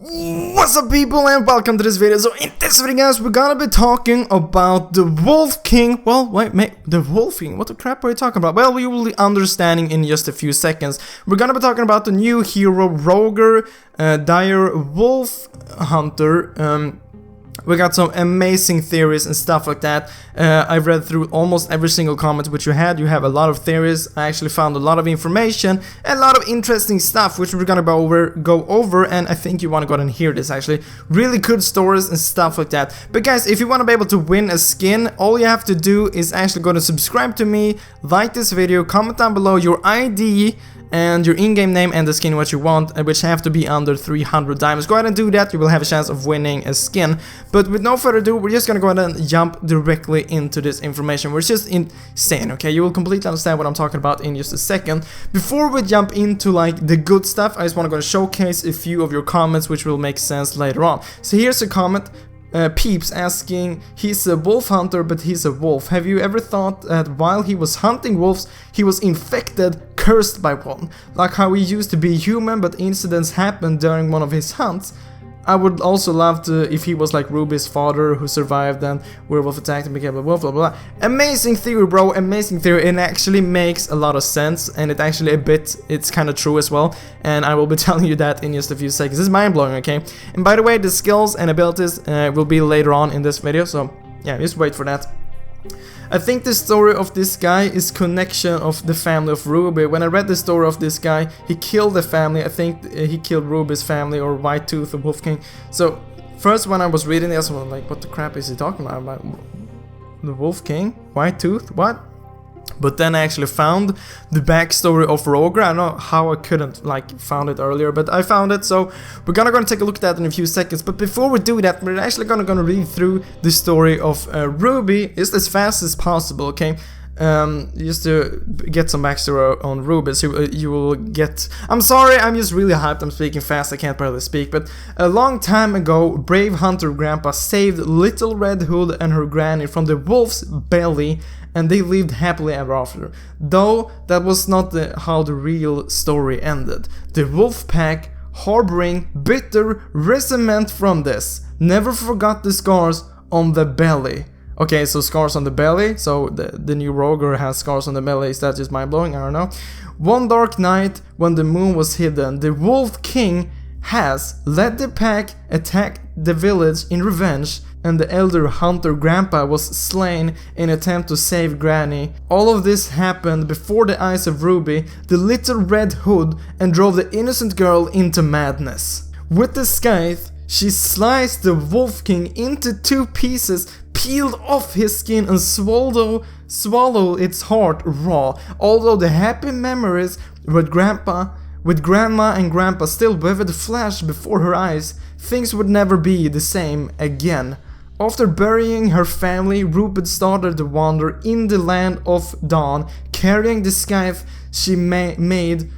What's up, people, and welcome to this video. So in this video, guys, we're gonna be talking about the Wolf King. Well, wait, the Wolf King? What the crap are you talking about? Well, you will be understanding in just a few seconds. We're gonna be talking about the new hero, Roger, Dire Wolf Hunter. We got some amazing theories and stuff like that. I've read through almost every single comment which you had. You have a lot of theories. I actually found a lot of information, a lot of interesting stuff which we're gonna go over, and I think you want to go and hear this actually. Really good stories and stuff like that. But guys, if you want to be able to win a skin, all you have to do is actually go to subscribe to me, like this video, comment down below your ID and your in-game name and the skin what you want, which have to be under 300 diamonds. Go ahead and do that, you will have a chance of winning a skin. But with no further ado, we're just gonna go ahead and jump directly into this information, which is just insane, okay? You will completely understand what I'm talking about in just a second. Before we jump into like the good stuff, I just wanna go and showcase a few of your comments which will make sense later on. So here's a comment. Peeps asking, he's a wolf hunter but he's a wolf. Have you ever thought that while he was hunting wolves he was infected, cursed by one? Like how he used to be human but incidents happened during one of his hunts. I would also love to, if he was like Ruby's father who survived and werewolf attacked and became a wolf, blah blah blah. Amazing theory, bro, amazing theory. It actually makes a lot of sense, and it actually it's kind of true as well, and I will be telling you that in just a few seconds. This is mind-blowing, okay? And by the way, the skills and abilities will be later on in this video, so yeah, just wait for that. I think the story of this guy is connection of the family of Ruby. When I read the story of this guy, he killed the family. I think he killed Ruby's family, or White Tooth, the Wolf King. So first when I was reading this, I was like, what the crap is he talking about? The Wolf King? White Tooth? What? But then I actually found the backstory of Roger. I don't know how I couldn't like found it earlier, but I found it, so we're gonna take a look at that in a few seconds. But before we do that, we're actually gonna read through the story of Ruby just as fast as possible, okay? Just to get some backstory on Ruby, so you will get... I'm sorry, I'm just really hyped, I'm speaking fast, I can't barely speak. But a long time ago, brave hunter grandpa saved Little Red Hood and her granny from the wolf's belly, and they lived happily ever after. Though that was not how the real story ended. The wolf pack, harboring bitter resentment from this, never forgot the scars on the belly. Okay, so scars on the belly, so the new Roger has scars on the belly. Is that just mind-blowing? I don't know. One dark night, when the moon was hidden, the Wolf King has led the pack, attack the village in revenge, and the elder hunter grandpa was slain in attempt to save Granny. All of this happened before the eyes of Ruby, the Little Red Hood, and drove the innocent girl into madness. With the scythe, she sliced the Wolf King into two pieces, peeled off his skin and swallowed its heart raw. Although the happy memories with Grandma and Grandpa still vivid flash before her eyes, things would never be the same again. After burying her family, Rupert started to wander in the land of dawn, carrying the scythe. She made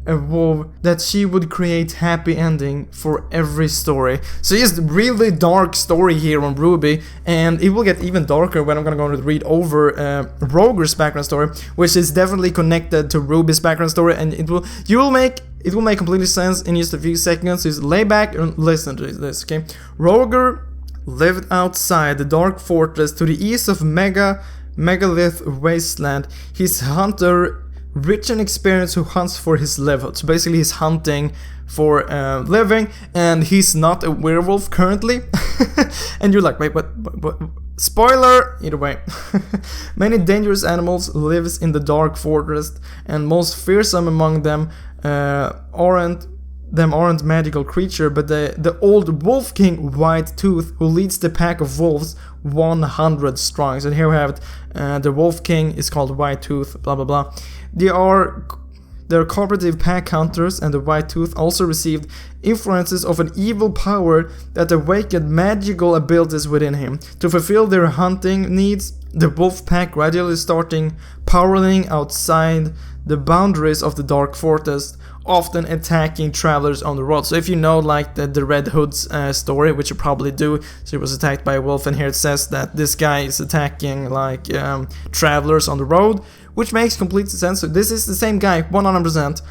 a vow that she would create happy ending for every story. So just really dark story here on Ruby, and it will get even darker when I'm gonna go to read over Roger's background story, which is definitely connected to Ruby's background story, and it will make completely sense in just a few seconds. Just lay back and listen to this, okay? Roger lived outside the dark fortress to the east of Megalith Wasteland. He's hunter, rich in experience, who hunts for his livelihood. So basically he's hunting for living, and he's not a werewolf currently. And you're like, wait, what? Spoiler! Either way. Many dangerous animals lives in the dark fortress, and most fearsome among them aren't magical creature, but the old Wolf King White Tooth, who leads the pack of wolves 100 strong. So here we have it. The Wolf King is called White Tooth, blah blah blah. They're cooperative pack hunters, and the White Tooth also received influences of an evil power that awakened magical abilities within him. To fulfill their hunting needs, the wolf pack gradually starting prowling outside the boundaries of the dark fortress, often attacking travelers on the road. So if you know like the Red Hood's story, which you probably do, so he was attacked by a wolf, and here it says that this guy is attacking like travelers on the road, which makes complete sense. So this is the same guy, 100%.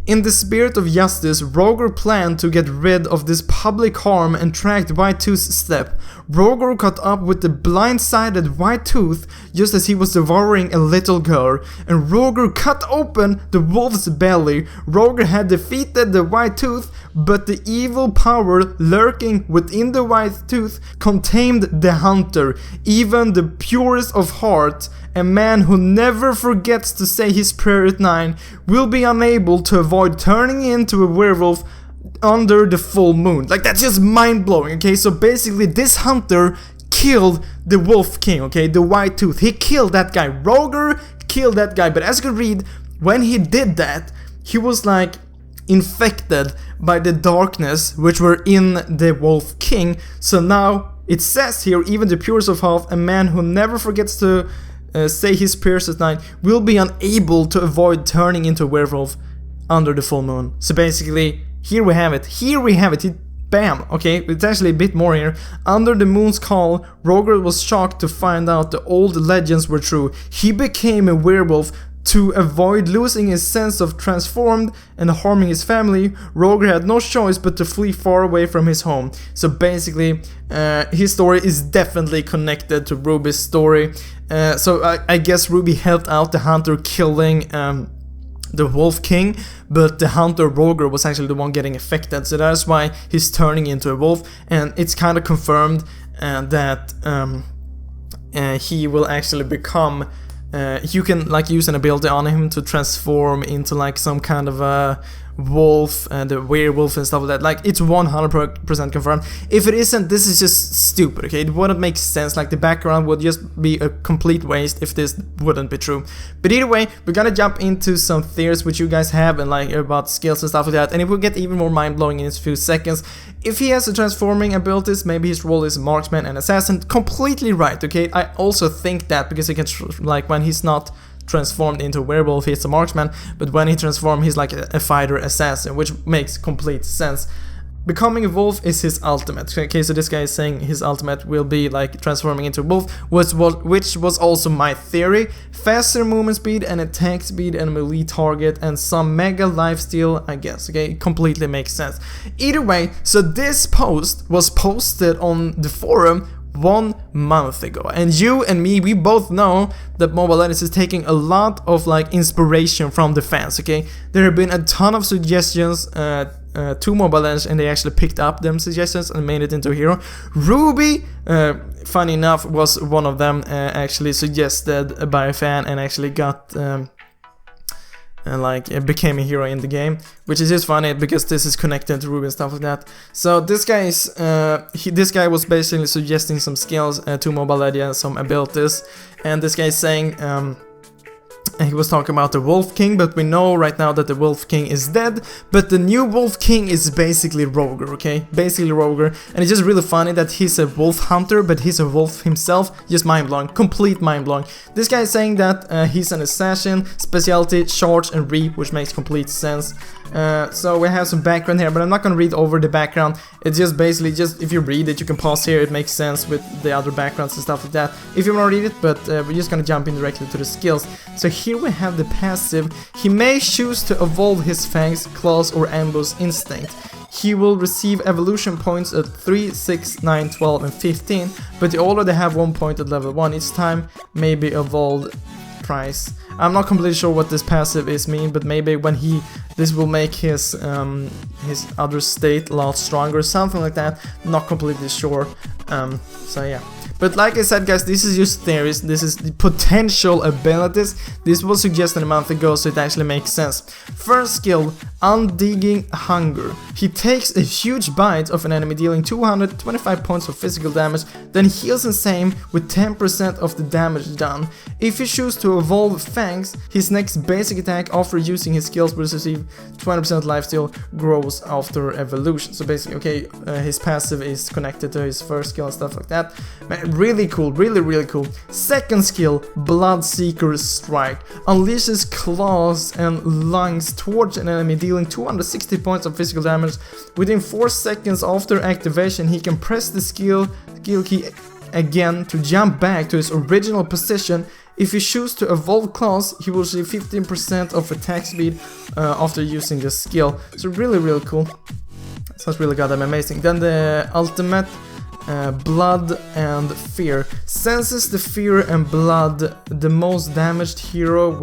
In the spirit of justice, Roger planned to get rid of this public harm and tracked Whitetooth's step. Roger caught up with the blindsided Whitetooth just as he was devouring a little girl, and Roger cut open the wolf's belly. Roger had defeated the Whitetooth, but the evil power lurking within the Whitetooth contained the hunter, even the purest of heart. A man who never forgets to say his prayer at night will be unable to avoid turning into a werewolf under the full moon. Like, that's just mind-blowing, okay? So basically this hunter killed the Wolf King, okay? The Whitetooth. He killed that guy. Roger killed that guy. But as you can read, when he did that, he was like infected by the darkness which were in the Wolf King. So now it says here, even the purest of heart, a man who never forgets to say his prayers at night will be unable to avoid turning into a werewolf under the full moon. So basically, here we have it. Bam! Okay, it's actually a bit more here. Under the moon's call, Roger was shocked to find out the old legends were true. He became a werewolf to avoid losing his sense of transformed and harming his family. Roger had no choice but to flee far away from his home. So basically, his story is definitely connected to Ruby's story. So I guess Ruby helped out the hunter killing the Wolf King, but the hunter Roger was actually the one getting affected. So that's why he's turning into a wolf, and it's kind of confirmed that he will actually become. You can like use an ability on him to transform into like some kind of a wolf and the werewolf and stuff like that. Like, it's 100% confirmed. If it isn't, this is just stupid, okay? It wouldn't make sense. Like, the background would just be a complete waste if this wouldn't be true. But either way, we're gonna jump into some theories which you guys have and like about skills and stuff like that, and it will get even more mind-blowing in a few seconds. If he has a transforming abilities, maybe his role is marksman and assassin. Completely right, okay? I also think that because he can like when he's not transformed into a werewolf, he's a marksman, but when he transforms, he's like a fighter assassin, which makes complete sense. Becoming a wolf is his ultimate. Okay, so this guy is saying his ultimate will be like transforming into a wolf, which was also my theory. Faster movement speed and attack speed and melee target and some mega lifesteal, I guess. Okay, it completely makes sense. Either way, so this post was posted on the forum 1 month ago, and you and me, we both know that Mobile Legends is taking a lot of like inspiration from the fans. Okay, there have been a ton of suggestions to Mobile Legends, and they actually picked up them suggestions and made it into a hero. Ruby, funny enough, was one of them, actually suggested by a fan and actually got and like it became a hero in the game, which is just funny because this is connected to Ruby and stuff like that. So this guy is this guy was basically suggesting some skills to Mobile Legends, some abilities, and this guy is saying he was talking about the Wolf King, but we know right now that the Wolf King is dead, but the new Wolf King is basically Roger, okay? Basically Roger, and it's just really funny that he's a wolf hunter, but he's a wolf himself. Just mind-blowing, complete mind-blowing. This guy is saying that he's an assassin, specialty, charge and reap, which makes complete sense. So we have some background here, but I'm not gonna read over the background. It's just basically just if you read it, you can pause here. It makes sense with the other backgrounds and stuff like that if you want to read it, but we're just gonna jump in directly to the skills. So here we have the passive. He may choose to evolve his fangs, claws or ambush instinct. He will receive evolution points at 3, 6, 9, 12 and 15, but you already have 1 point at level 1 each time, maybe evolved price. I'm not completely sure what this passive is mean, but maybe when this will make his other state a lot stronger, something like that. Not completely sure. So yeah. But like I said, guys, this is just theories. This is the potential abilities. This was suggested a month ago, so it actually makes sense. First skill, Undigging Hunger. He takes a huge bite of an enemy, dealing 225 points of physical damage, then heals the same with 10% of the damage done. If you choose to evolve Fangs, his next basic attack after using his skills will receive 20% lifesteal, grows after evolution. So basically, okay, his passive is connected to his first skill and stuff like that. Man, really cool, really cool. Second skill, Bloodseeker Strike. Unleashes claws and lungs towards an enemy, dealing 260 points of physical damage. Within 4 seconds after activation, he can press the skill key again to jump back to his original position. If you choose to evolve class, he will receive 15% of attack speed after using the skill. So really cool. Sounds really goddamn amazing. Then the ultimate, blood and fear, senses the fear and blood, the most damaged hero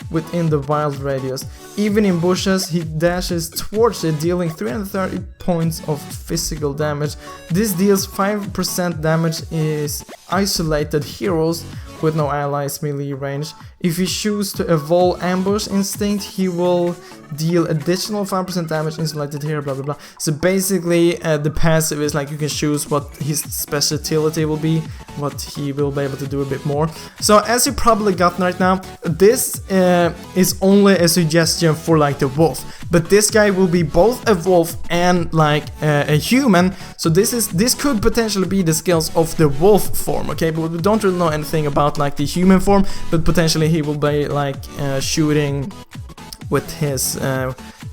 within the wild radius. Even in bushes, he dashes towards it, dealing 330 points of physical damage. This deals 5% damage is isolated heroes with no allies melee range. If you choose to evolve ambush instinct, he will deal additional 5% damage insulated here, blah blah blah. So basically the passive is like you can choose what his specialty will be, what he will be able to do a bit more. So as you probably gotten right now, this is only a suggestion for like the wolf, but this guy will be both a wolf and like a human. So this could potentially be the skills of the wolf form, okay? But we don't really know anything about like the human form, but potentially he will be like shooting with his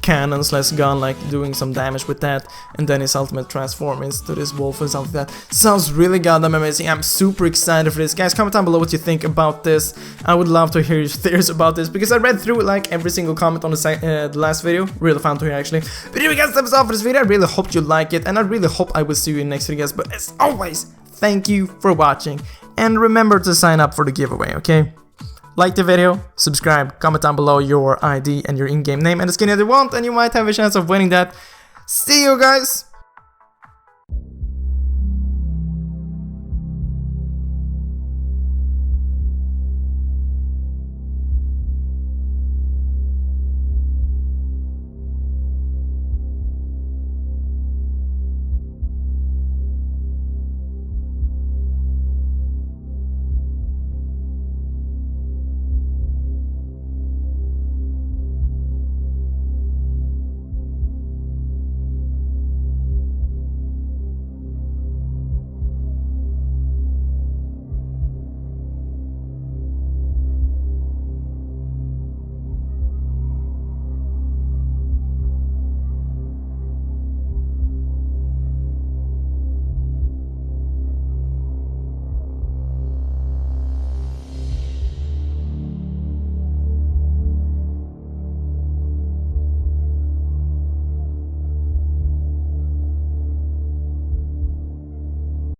cannon slash gun, like doing some damage with that, and then his ultimate transform into this wolf and something like that. Sounds really goddamn amazing. I'm super excited for this. Guys, comment down below what you think about this. I would love to hear your theories about this, because I read through like every single comment on the last video. Really fun to hear actually. But anyway guys, that was all for this video. I really hope you like it, and I really hope I will see you in the next video guys. But as always, thank you for watching, and remember to sign up for the giveaway, okay? Like the video, subscribe, comment down below your ID and your in-game name and the skin that you want, and you might have a chance of winning that. See you guys!